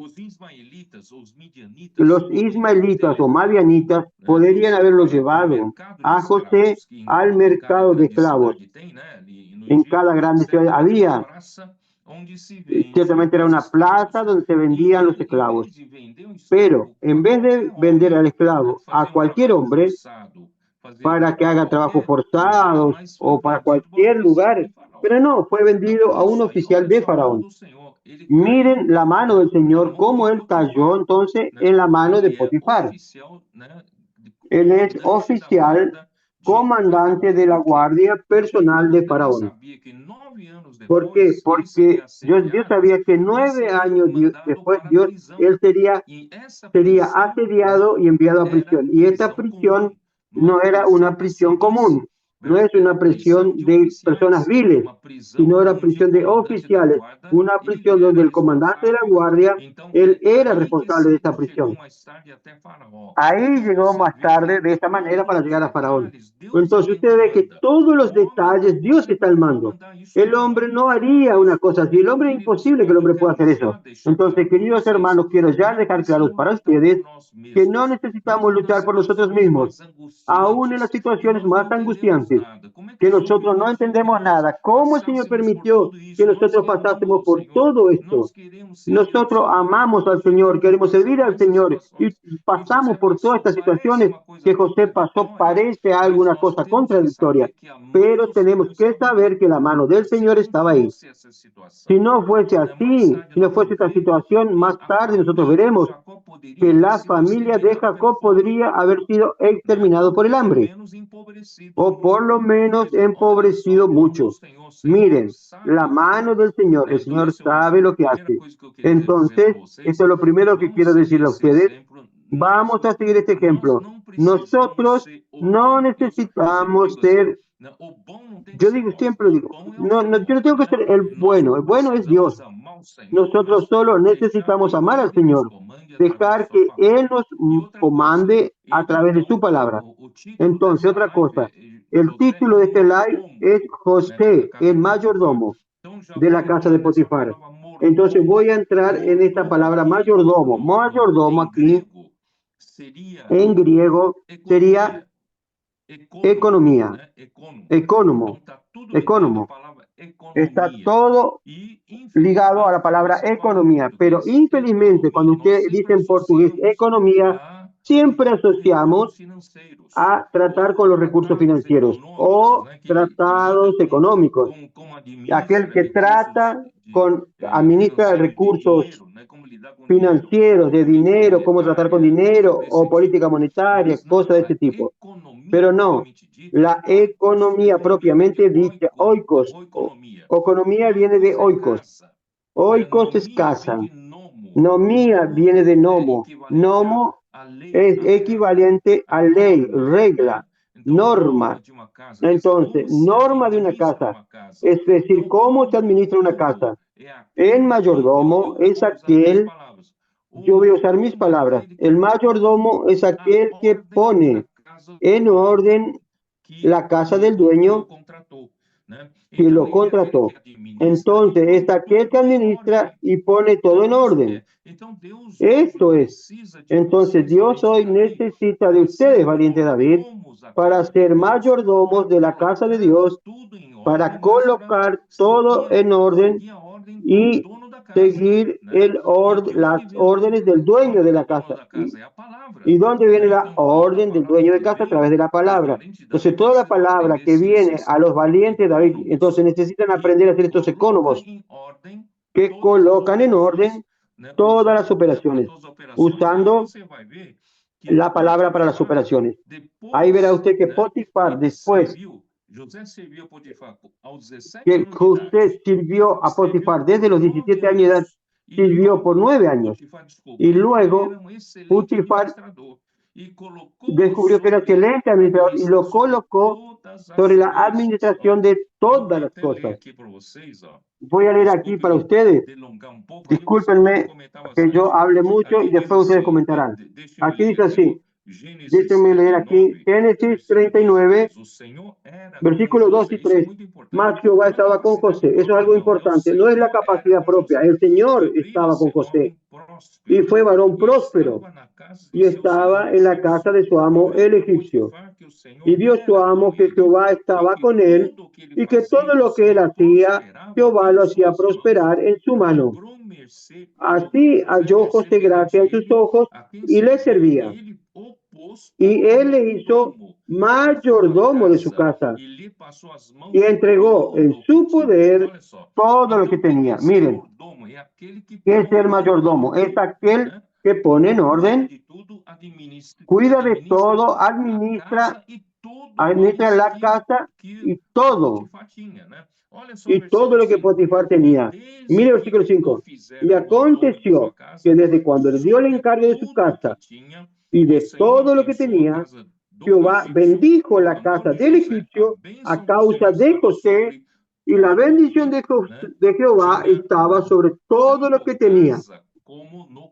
los ismaelitas o madianitas podrían haberlo llevado a José al mercado de esclavos. En cada grande ciudad había, ciertamente era una plaza donde se vendían los esclavos. Pero en vez de vender al esclavo a cualquier hombre para que haga trabajos forzados o para cualquier lugar, pero no, fue vendido a un oficial de Faraón. Miren la mano del Señor, cómo él cayó entonces en la mano de Potifar. Él es oficial, comandante de la guardia personal de Faraón. ¿Por qué? Porque Dios sabía que 9 años después él sería asediado y enviado a prisión. Y esta prisión no era una prisión común, no es una prisión de personas viles, sino era prisión de oficiales, una prisión donde el comandante de la guardia, él era responsable de esta prisión. Ahí llegó más tarde de esta manera para llegar a Faraón. Entonces usted ve que todos los detalles Dios está al mando. El hombre no haría una cosa así, el hombre es imposible que el hombre pueda hacer eso. Entonces, queridos hermanos, quiero ya dejar claro para ustedes que no necesitamos luchar por nosotros mismos, aún en las situaciones más angustiantes, que nosotros no entendemos nada. ¿Cómo el Señor permitió que nosotros pasásemos por todo esto? Nosotros amamos al Señor, queremos servir al Señor y pasamos por todas estas situaciones que José pasó. Parece alguna cosa contradictoria, pero tenemos que saber que la mano del Señor estaba ahí. Si no fuese así, si no fuese esta situación, más tarde nosotros veremos que la familia de Jacob podría haber sido exterminado por el hambre, o por lo menos empobrecido mucho. Miren, la mano del Señor, el Señor sabe lo que hace. Entonces, esto es lo primero que quiero decirle a ustedes. Vamos a seguir este ejemplo. Nosotros no necesitamos ser, yo siempre digo, yo no tengo que ser el bueno es Dios. Nosotros solo necesitamos amar al Señor, dejar que Él nos comande a través de su palabra. Entonces, otra cosa, el título de este live es José, el mayordomo de la casa de Potifar. Entonces voy a entrar en esta palabra mayordomo. Mayordomo aquí en griego sería economía, ecónomo. Está todo ligado a la palabra economía, pero infelizmente cuando usted dice en portugués economía, siempre asociamos a tratar con los recursos financieros o tratados económicos. Aquel que trata administra recursos financieros, de dinero, cómo tratar con dinero o política monetaria, cosas de este tipo. Pero no, la economía propiamente dicha, oikos, economía viene de oikos. Oikos es casa. Nomía viene de nomo. Nomo es equivalente a ley, regla, norma. Entonces, norma de una casa, es decir, cómo se administra una casa. El mayordomo es aquel, yo voy a usar mis palabras, el mayordomo es aquel que pone en orden la casa del dueño que lo contrató. Entonces es aquel que administra y pone todo en orden. Esto es. Entonces Dios hoy necesita de ustedes, valiente David, para ser mayordomos de la casa de Dios, para colocar todo en orden y seguir las órdenes del dueño de la casa. ¿Y dónde viene la orden del dueño de casa? A través de la palabra. Entonces, toda la palabra que viene a los valientes, David, entonces necesitan aprender a ser estos economos que colocan en orden todas las operaciones, usando la palabra para las operaciones. Ahí verá usted que Potifar, después que José sirvió a Potifar desde los 17 años de edad, sirvió por 9 años. Y luego Potifar descubrió que era excelente administrador y lo colocó sobre la administración de todas las cosas. Voy a leer aquí para ustedes. Discúlpenme que yo hable mucho y después ustedes comentarán. Aquí dice así. Déjenme leer aquí Génesis 39, versículos 2 y 3. Mas Jehová estaba con José. Eso es algo importante. No es la capacidad propia. El Señor estaba con José. Y fue varón próspero. Y estaba en la casa de su amo el egipcio. Y vio su amo que Jehová estaba con él y que todo lo que él hacía, Jehová lo hacía prosperar en su mano. Así halló José gracia en sus ojos y le servía. Y él le hizo mayordomo de su casa y entregó en su poder todo lo que tenía. Miren, ¿qué es el mayordomo? Es aquel que pone en orden, cuida de todo, administra la casa y todo lo que Potifar tenía. Mire el versículo 5. Y aconteció que desde cuando le dio el encargo de su casa y de todo lo que tenía, Jehová bendijo la casa del egipcio a causa de José, y la bendición de Jehová estaba sobre todo lo que tenía,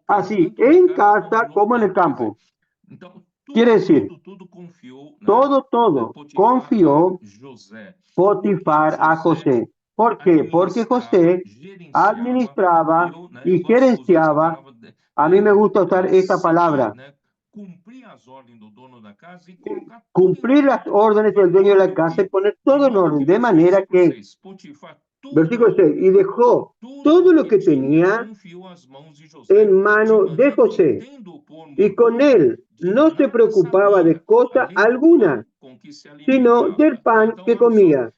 así en casa como en el campo. Quiere decir, todo confió Potifar a José. ¿Por qué? Porque José administraba y gerenciaba. A mí me gusta usar esta palabra. Cumplir las órdenes del dueño de la casa y poner todo en orden, de manera que, versículo 6, y dejó todo lo que tenía en mano de José, y con él no se preocupaba de cosa alguna, sino del pan que comía.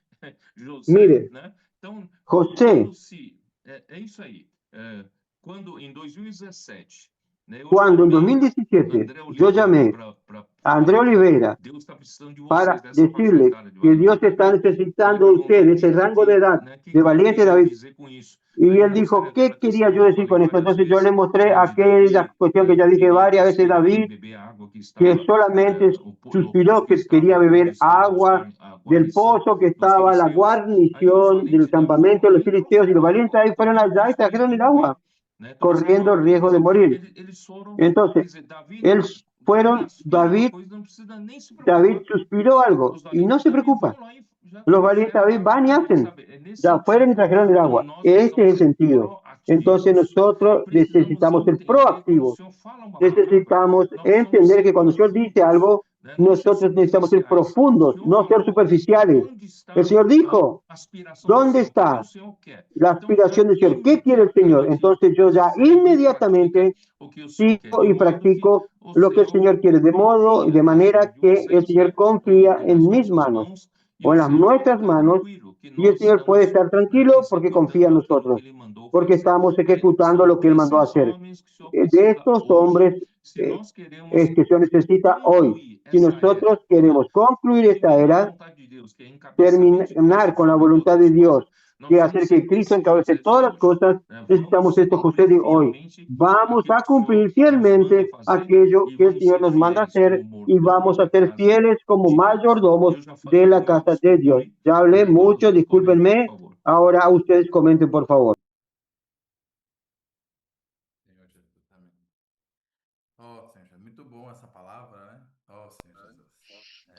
Mire, José, cuando en 2017 yo llamé a André Oliveira para decirle que Dios está necesitando de usted, ese rango de edad de valiente David, y él dijo, ¿qué quería yo decir con esto? Entonces yo le mostré aquella cuestión que ya dije varias veces, David, que solamente suspiró que quería beber agua del pozo que estaba la guarnición del campamento de los filisteos, y los valientes ahí fueron allá y trajeron el agua, corriendo el riesgo de morir. Entonces, David suspiró algo y no se preocupa. Los valientes David van y hacen. Ya fueron y trajeron el agua. Este es el sentido. Entonces nosotros necesitamos ser proactivos. Necesitamos entender que cuando el Señor dice algo, nosotros necesitamos ser profundos, no ser superficiales. El Señor dijo, ¿dónde está la aspiración del Señor? ¿Qué quiere el Señor? Entonces yo ya inmediatamente sigo y practico lo que el Señor quiere, de manera que el Señor confía en mis manos o en las nuestras manos, y el Señor puede estar tranquilo porque confía en nosotros, porque estamos ejecutando lo que Él mandó a hacer. De estos hombres que se necesita hoy. Si nosotros queremos concluir esta era, terminar con la voluntad de Dios, que hacer que Cristo encabece todas las cosas, necesitamos esto, José, de hoy. Vamos a cumplir fielmente aquello que el Señor nos manda hacer y vamos a ser fieles como mayordomos de la casa de Dios. Ya hablé mucho, discúlpenme. Ahora ustedes comenten, por favor. Senhor Jesus, amém. Ó, Senhor Jesus, muito bom essa palavra, né? Ó, Senhor Jesus.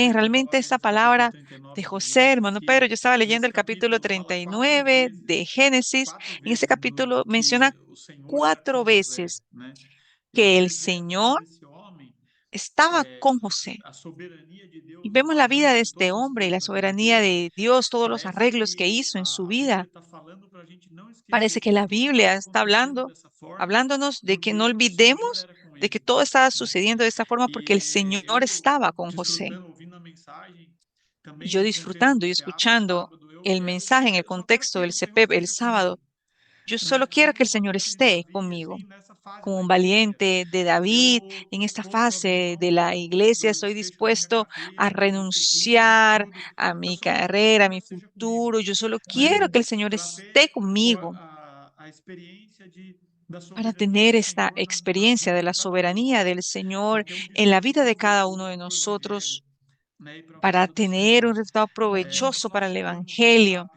Amén. Realmente esta palabra de José, hermano Pedro, yo estaba leyendo el capítulo 39 de Génesis. En ese capítulo menciona 4 veces que el Señor estaba con José. Y vemos la vida de este hombre y la soberanía de Dios, todos los arreglos que hizo en su vida. Parece que la Biblia está hablándonos de que no olvidemos de que todo estaba sucediendo de esta forma porque el Señor estaba con José. Y yo disfrutando y escuchando el mensaje en el contexto del CPEP el sábado, yo solo quiero que el Señor esté conmigo. Como un valiente de David, en esta fase de la iglesia estoy dispuesto a renunciar a mi carrera, a mi futuro. Yo solo quiero que el Señor esté conmigo para tener esta experiencia de la soberanía del Señor en la vida de cada uno de nosotros, para tener un resultado provechoso para el Evangelio.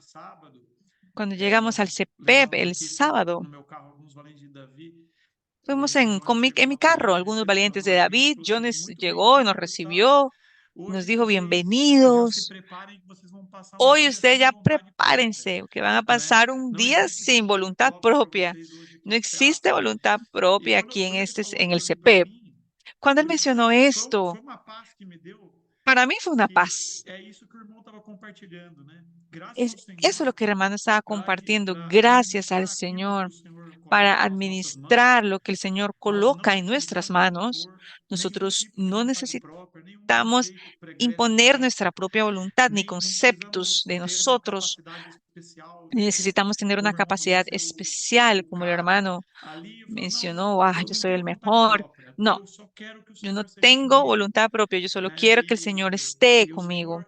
Cuando llegamos al CPEP el sábado, fuimos en mi carro, algunos valientes de David. Jones llegó y nos recibió, nos dijo bienvenidos. Hoy ustedes ya prepárense, que van a pasar un día sin voluntad propia. No existe voluntad propia aquí en el CPEP. Cuando él mencionó esto, para mí fue una paz. Eso es lo que el hermano estaba compartiendo. Gracias al Señor para administrar lo que el Señor coloca en nuestras manos. Nosotros no necesitamos imponer nuestra propia voluntad ni conceptos de nosotros. Necesitamos tener una capacidad especial, como el hermano mencionó, yo soy el mejor. No, yo no tengo voluntad propia, yo solo quiero que el Señor esté conmigo.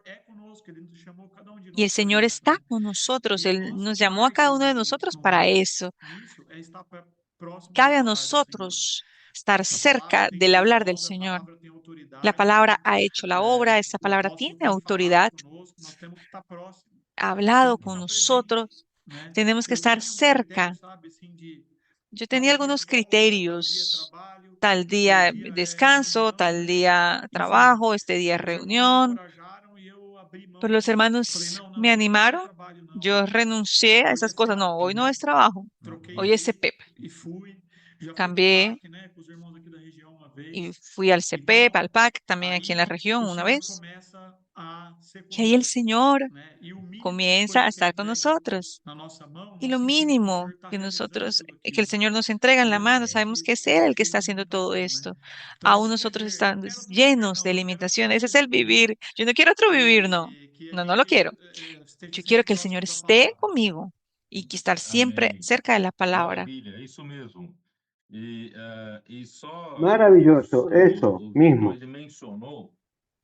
Y el Señor está con nosotros, Él nos llamó a cada uno de nosotros para eso. Cabe a nosotros estar cerca del hablar del Señor. La palabra ha hecho la obra, esa palabra tiene autoridad, ha hablado con nosotros, tenemos que estar cerca. Yo tenía algunos criterios, tal día descanso, tal día trabajo, este día reunión, pero los hermanos me animaron, yo renuncié a esas cosas, no, hoy no es trabajo, hoy es CPEP. Cambié y fui al CPEP, al PAC, también aquí en la región una vez. Y ahí el Señor comienza a estar con nosotros. Y lo mínimo que que el Señor nos entrega en la mano, sabemos que es Él el que está haciendo todo esto. Aún nosotros estamos llenos de limitaciones. Ese es el vivir. Yo no quiero otro vivir, no. No, no lo quiero. Yo quiero que el Señor esté conmigo y que estar siempre Amém. cerca de la palabra. Maravilha, isso mesmo. E só Maravilloso, eso o Victor mismo. ele mencionou,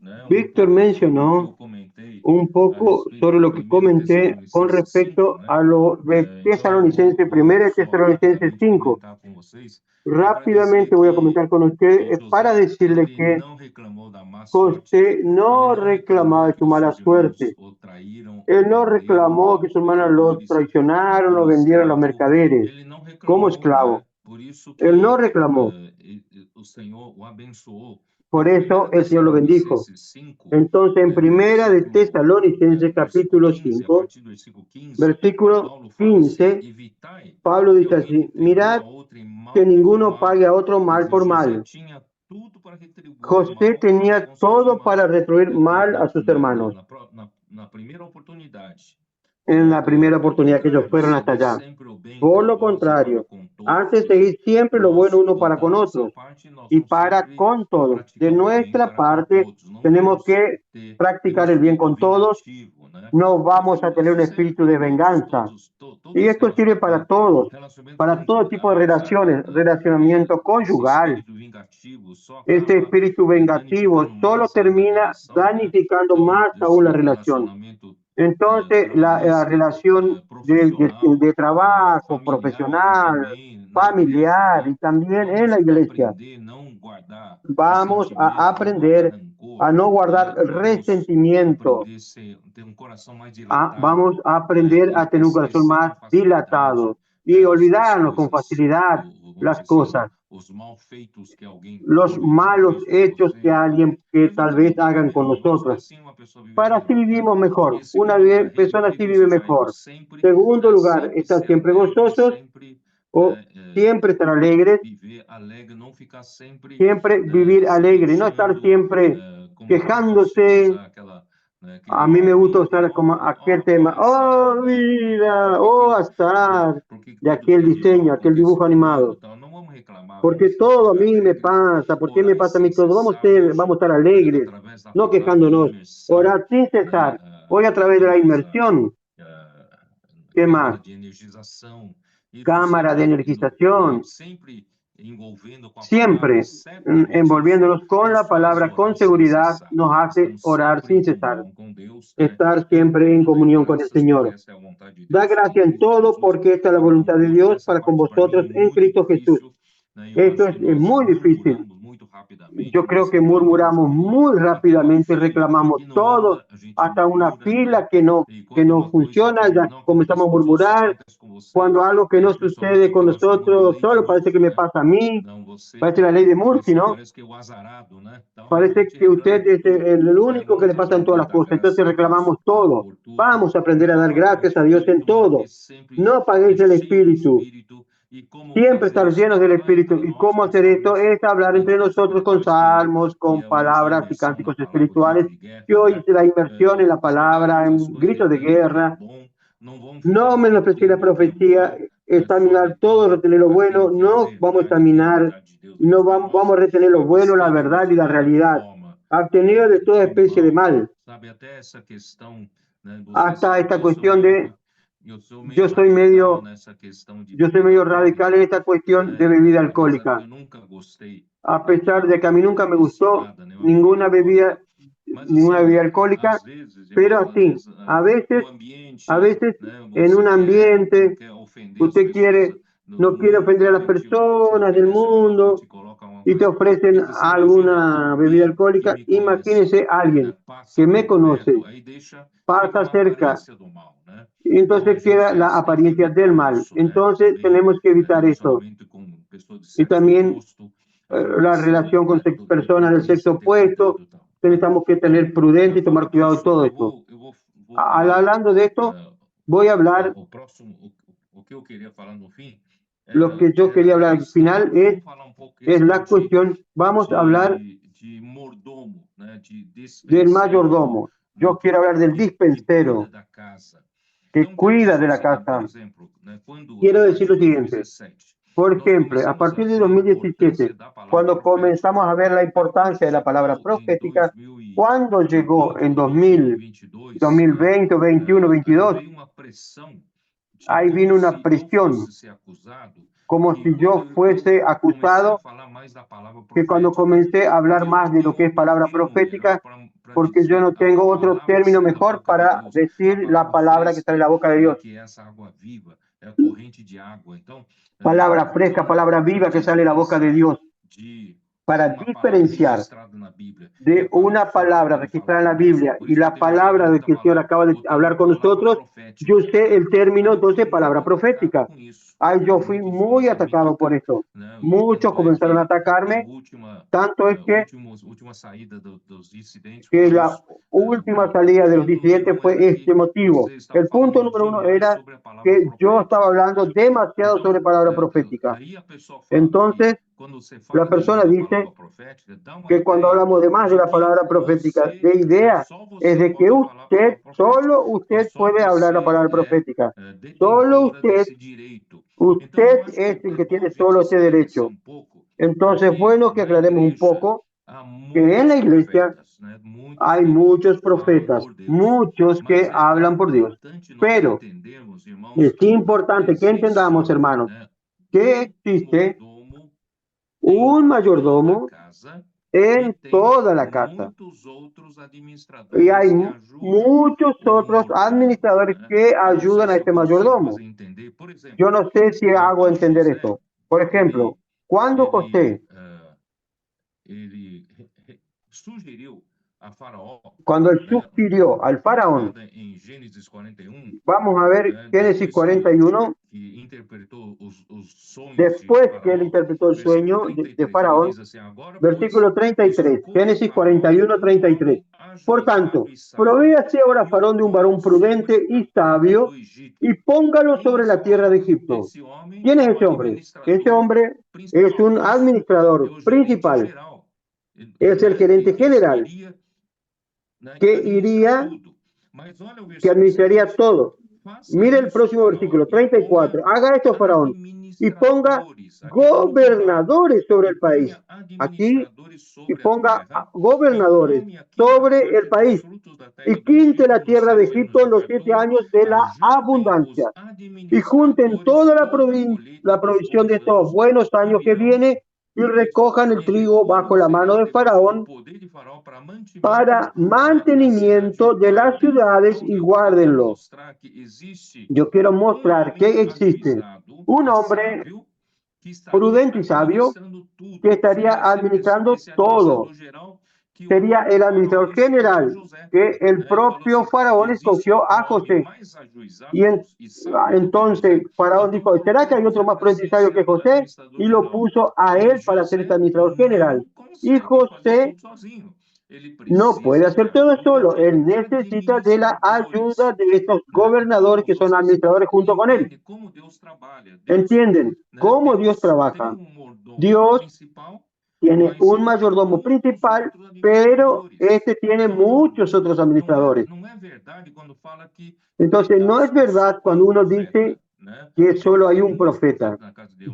né, Víctor pouco sobre o que eu mencionó comentei un a poco respeito sobre de lo que 1 comenté con Tessalonicenses 5, respecto né? a lo de Então eu Tesalonicenses, vou 1 só Tesalonicenses rapidamente 5. comentar com vocês e para dizer Rápidamente voy a comentar con usted que para José decirle ele que não reclamou da má sorte, José ele no não reclamou reclamaba de que su os mala seus irmãos suerte. o traíram, o Él no venderam reclamó que como sus hermanos lo pecadores, traicionaron, lo como vendieron a los escravo, mercaderes, ele não como reclamou, esclavo. né? Por isso Él no que reclamó. o Senhor o abençoou. Por Em eso 1 el Señor lo bendijo. Tessalonicenses 5, Entonces, en no primera de versículo, Tesalonicenses, versículo capítulo 15, a 5, partir do versículo 15, versículo Paulo fala assim: 15, evitai Pablo que dice alguém así, retribua mirad a outro que mal por ninguno mal, pague a otro mal porque por José mal. tinha tudo para retribuir o José mal tenía com seus todo para irmãos retribuir mal a sus hermanos na primeira oportunidade. en la primera Pelo oportunidad que ellos contrário, fueron hasta seguir allá. sempre o bem Por entre lo vós e para contrario, com antes todos, seguir siempre lo bueno nós, uno para da con nossa otros parte, nós y vamos para sempre con todos. De praticar o bem nuestra para com parte, todos. Não tenemos vamos que ter um practicar el bien espírito con todos, vingativo, né? no vamos a tener Isso un serve espíritu para de todos, venganza. Y todos esto sirve para todos, relacionamento para todo tipo de conjugal, sabe? relaciones, relacionamiento Esse conjugal. espírito vingativo só Ese acaba espíritu vengativo danificando solo mais ainda a termina relação, né? danificando Então, más aún la seja relación. relacionamento Entonces, la trabalhístico, relación profissional, de trabajo, familiar e profesional, também na igreja, familiar né? y también en Vamos la iglesia, aprender a não guardar vamos a ressentimento, não guardar aprender rancor, a no guardar né? Vamos resentimiento. aprender a ter um coração mais dilatado, Vamos a né? aprender a E tener un corazón esquecer más com facilidade dilatado y as olvidarnos con coisas, facilidad vamos las dizer assim, cosas, os mal feitos que alguém los porventura malos fez com hechos que você, alguien que para a tal gente vez viver hagan con melhor. Eu acho que nosotros. assim uma pessoa vive Para así melhor, né? vivimos E mejor. em Una segundo lugar, persona así vive regocijai-vos mejor. sempre, Segundo lugar, sempre estar ser siempre alegre, gozosos sempre o siempre estar alegres, viver alegre, não ficar sempre siempre vivir se alegre, no estar queixando, siempre como alguns quejándose, usam aquela A mí me gusta usar como aquel tema, oh vida, oh azar, de aquel diseño, aquel dibujo animado. Porque todo a mí me pasa, ¿por qué me pasa a mí todo? Vamos a estar alegres, no quejándonos. Orar sin cesar, hoy a través de la inmersión. ¿Qué más? Cámara de energización. Siempre envolviéndonos con la palabra con seguridad nos hace orar sin cesar, estar siempre en comunión con el Señor. Da gracia en todo porque esta es la voluntad de Dios para con vosotros en Cristo Jesús. Esto es muy difícil. Yo creo que murmuramos muy rápidamente, reclamamos todo, hasta una fila que no funciona, ya comenzamos a murmurar. Cuando algo que no sucede con nosotros, solo parece que me pasa a mí. Parece la ley de Murphy, ¿no? Parece que usted es el único que le pasan todas las cosas. Entonces reclamamos todo. Vamos a aprender a dar gracias a Dios en todo. No apaguéis el espíritu. Siempre estar llenos del Espíritu. ¿Y cómo hacer esto? Es hablar entre nosotros con salmos, con palabras y cánticos espirituales. Que hoy es la inmersión en la palabra, en gritos de guerra. No menospreciar la profecía, examinar todo, retener lo bueno. No vamos a examinar, no vamos a retener lo bueno, la verdad y la realidad. Abstenido de toda especie de mal. Hasta esta cuestión de yo soy medio radical en esta cuestión de bebida alcohólica. A pesar de que a mí nunca me gustó ninguna bebida alcohólica, pero así, a veces en un ambiente, usted no quiere ofender a las personas del mundo y te ofrecen alguna bebida alcohólica. Imagínese alguien que me conoce, pasa cerca, entonces queda la apariencia del mal. Entonces tenemos que evitar esto. Y también la relación con personas del sexo opuesto, tenemos que tener prudente y tomar cuidado de todo esto. Hablando de esto, voy a hablar, lo que yo quería hablar al final es la cuestión, vamos a hablar del mayordomo. Yo quiero hablar del dispensero que cuida de la casa. Quiero decir lo siguiente. Por ejemplo, a partir de 2017, cuando comenzamos a ver la importancia de la palabra profética, cuando llegó en 2020, 2021, 2022, ahí vino una presión, como si yo fuese acusado, que cuando comencé a hablar más de lo que es palabra profética, porque yo no tengo otro término mejor para decir la palabra que sale de la boca de Dios. Palabra fresca, palabra viva que sale de la boca de Dios. Para diferenciar de una palabra registrada en la Biblia y la palabra de que el Señor acaba de hablar con nosotros, yo usé el término, entonces, palabra profética. Ay, yo fui muy atacado por esto. Muchos comenzaron a atacarme, tanto es que la última salida de los disidentes fue este motivo. El punto número uno era que yo estaba hablando demasiado sobre palabra profética. Entonces, la persona dice que cuando hablamos de más de la palabra profética, de idea, es de que solo usted puede hablar la palabra profética. Solo usted es el que tiene solo ese derecho. Entonces, bueno que aclaremos un poco que en la iglesia hay muchos profetas, muchos que hablan por Dios. Pero es importante que entendamos, hermanos, que existe un mayordomo en toda la casa. Y hay muchos otros administradores que ayudan a este mayordomo. Yo no sé si hago entender esto. Por ejemplo, cuando José cuando él sugirió al faraón, vamos a ver Génesis 41, después que él interpretó el sueño de faraón, versículo 33, Génesis 41, 33. Por tanto, provéase ahora faraón de un varón prudente y sabio y póngalo sobre la tierra de Egipto. ¿Quién es ese hombre? Ese hombre es un administrador principal, es el gerente general. que iría, que administraría todo. Mire el próximo versículo, 34. Haga esto, Faraón, y ponga gobernadores sobre el país. Aquí, y ponga gobernadores sobre el país. Y quinte la tierra de Egipto en los 7 años de la abundancia. Y junten toda la provisión de estos buenos años que viene y recojan el trigo bajo la mano de Faraón para mantenimiento de las ciudades y guárdenlo. Yo quiero mostrar que existe un hombre prudente y sabio que estaría administrando todo. Sería el administrador general, que el propio Faraón escogió a José. Y entonces Faraón dijo, ¿será que hay otro más prudente y sabio que José? Y lo puso a él para ser este administrador general. Y José no puede hacer todo solo. Él necesita de la ayuda de estos gobernadores que son administradores junto con él. ¿Entienden cómo Dios trabaja? Dios tiene un mayordomo principal, pero este tiene muchos otros administradores. Entonces, no es verdad cuando uno dice que solo hay un profeta.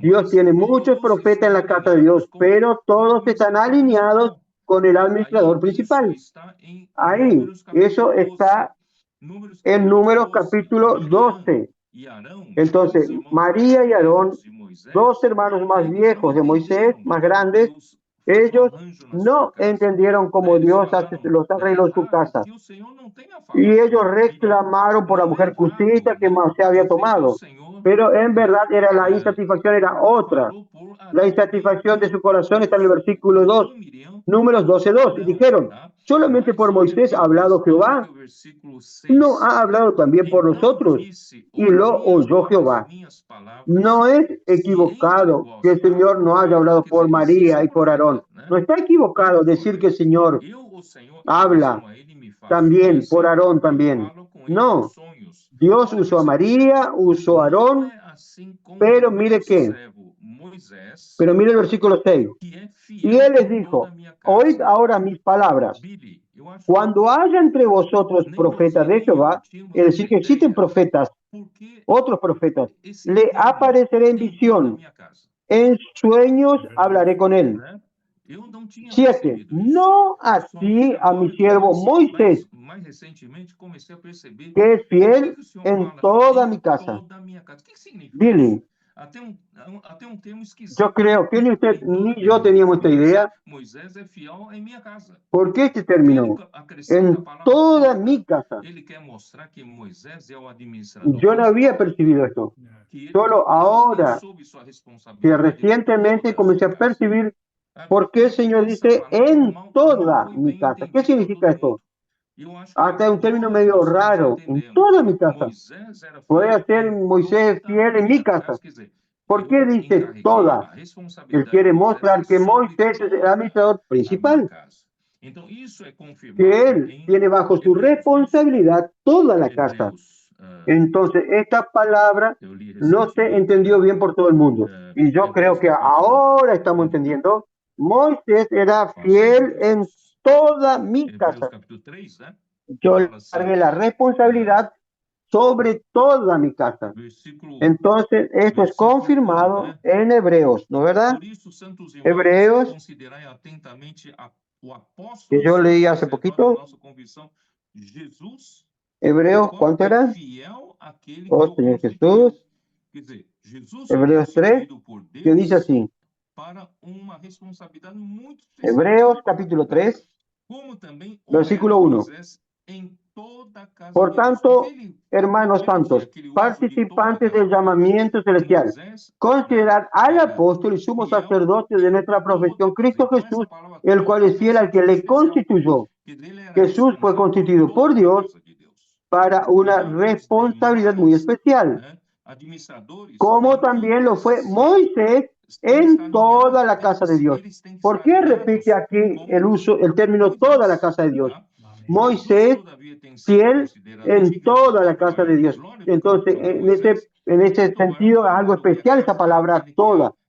Dios tiene muchos profetas en la casa de Dios, pero todos están alineados con el administrador principal. Ahí, eso está en Números capítulo 12. Entonces, María y Aarón, dos hermanos más viejos de Moisés, más grandes, ellos no entendieron cómo Dios hace los arreglos en su casa. Y ellos reclamaron por la mujer cusita que Moisés había tomado. Pero en verdad la insatisfacción era otra. La insatisfacción de su corazón está en el versículo 2, Números 12:2. Y dijeron, ¿solamente por Moisés ha hablado Jehová? ¿No ha hablado también por nosotros? Y lo oyó Jehová. No es equivocado que el Señor no haya hablado por María y por Aarón. No está equivocado decir que el Señor habla también por Aarón también. No. Dios usó a María, usó a Aarón, pero mire qué. Pero mire el versículo 6. Y él les dijo, oíd ahora mis palabras. Cuando haya entre vosotros profetas de Jehová, es decir, que existen profetas, otros profetas, le apareceré en visión, en sueños hablaré con él. 7. No así a mi siervo Moisés, que es fiel en toda mi casa. Billy, yo creo que ni usted ni yo teníamos esta idea. ¿Por qué este término? En toda mi casa. Yo no había percibido esto. Solo ahora, que recientemente comencé a percibir por qué el Señor dice en toda mi casa. ¿Qué significa esto? Hasta un término medio raro. En toda mi casa. Puede ser Moisés fiel en mi casa. ¿Por qué dice toda? Él quiere mostrar que Moisés es el administrador principal. Que él tiene bajo su responsabilidad toda la casa. Entonces, esta palabra no se entendió bien por todo el mundo. Y yo creo que ahora estamos entendiendo. Moisés era fiel en toda mi casa. Yo le cargué la responsabilidad sobre toda mi casa. Entonces, esto es confirmado en Hebreos, ¿no es verdad? Hebreos, que yo leí hace poquito. Hebreos, ¿cuánto era? Oh, Señor Jesús. Hebreos 3, que dice así. Hebreos capítulo 3, versículo 1. Por tanto, hermanos santos, participantes del llamamiento celestial, considerad al apóstol y sumo sacerdote de nuestra profesión, Cristo Jesús, el cual es fiel al que le constituyó. Jesús fue constituido por Dios para una responsabilidad muy especial, como también lo fue Moisés en toda la casa de Dios. ¿Por qué repite aquí el término toda la casa de Dios? Moisés, fiel en toda la casa de Dios. Entonces, en ese sentido, algo especial esa palabra toda.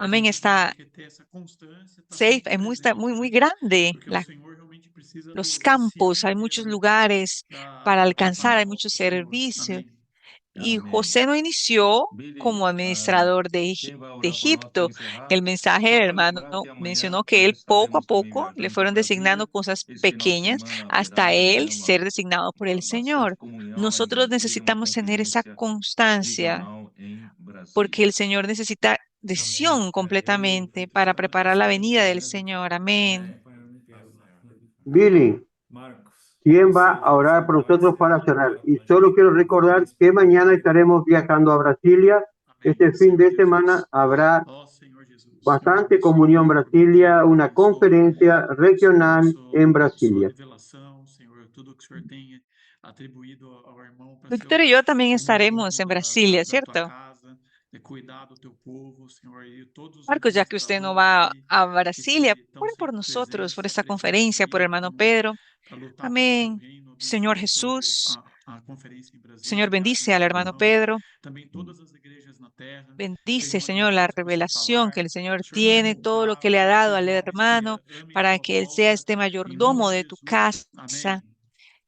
Amén, está safe, es muy grande los campos, hay muchos lugares para alcanzar, hay muchos servicios. Y José no inició como administrador de Egipto. El mensaje del hermano mencionó que él poco a poco le fueron designando cosas pequeñas hasta él ser designado por el Señor. Nosotros necesitamos tener esa constancia porque el Señor necesita decisión completamente para preparar la venida del Señor. Amén. Billy, Marcos, ¿quién va sí, a orar por nosotros pase para cerrar? pela Y tua solo quiero ajuda, recordar pelas que mañana pessoas. estaremos viajando a Brasilia. Este fin de semana habrá bastante comunión en Brasilia, una conferencia regional en Brasilia. Víctor y yo también estaremos en Brasilia, ¿cierto? Marcos, ya que usted no va a Brasilia, ore por nosotros, por esta conferencia, por hermano Pedro. Amén. Señor Jesús, Señor, bendice al hermano Pedro. Bendice, Señor, la revelación que el Señor tiene, todo lo que le ha dado al hermano para que él sea este mayordomo de tu casa,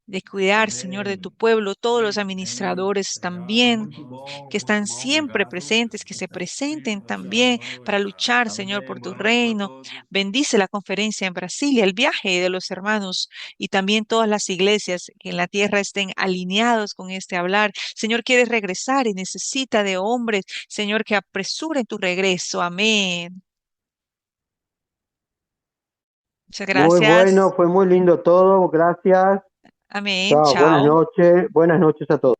de cuidar, Señor, de tu pueblo, todos los Amém. administradores Obrigado, también irmãos. que están Muito bom, siempre obrigado. presentes, que se presenten Deus te ama. también Boa para noite, cara. luchar, Señor, por tu reino. Bendice la conferencia en Brasilia, el viaje de los hermanos y también todas las iglesias que en la tierra estén alineados con este hablar. Señor, quieres regresar y necesita de hombres, Señor, que apresuren tu regreso. Amén. Muchas Muy bueno, gracias. fue muy lindo todo. Gracias. Amén. Chao, Chao. buenas noches a todos.